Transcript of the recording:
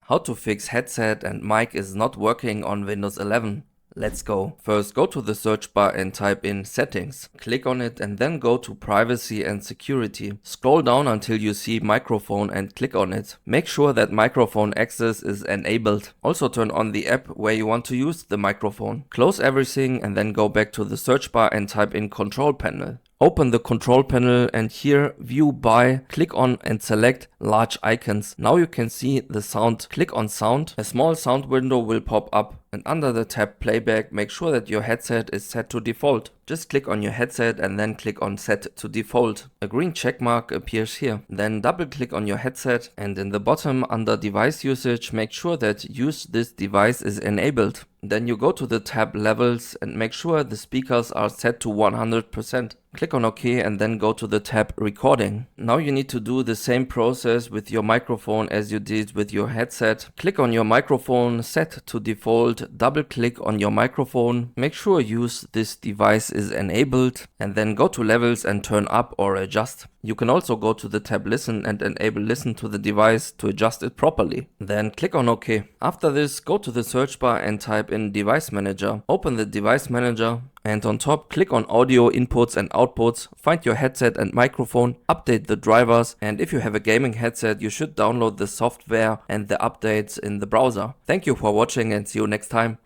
How to fix headset and mic is not working on Windows 11. Let's go. First, go to the search bar and type in Settings. Click on it and then go to Privacy and Security. Scroll down until you see Microphone and click on it. Make sure that microphone access is enabled. Also turn on the app where you want to use the microphone. Close everything and then go back to the search bar and type in Control Panel. Open the control panel and here view by, click on and select large icons. Now you can see the sound. Click on sound. A small sound window will pop up and under the tab playback make sure that your headset is set to default. Just click on your headset and then click on set to default. A green check mark appears here. Then double click on your headset and in the bottom under device usage make sure that use this device is enabled. Then you go to the tab levels and make sure the speakers are set to 100%. Click on OK and then go to the tab recording. Now you need to do the same process with your microphone as you did with your headset. Click on your microphone, set to default, double click on your microphone, make sure use this device is enabled and then go to levels and turn up or adjust. You can also go to the tab listen and enable listen to the device to adjust it properly. Then click on OK. After this, go to the search bar and type in device manager. Open the device manager and on top click on audio inputs and outputs, find your headset and microphone, update the drivers, and if you have a gaming headset you should download the software and the updates in the browser. Thank you for watching and see you next time.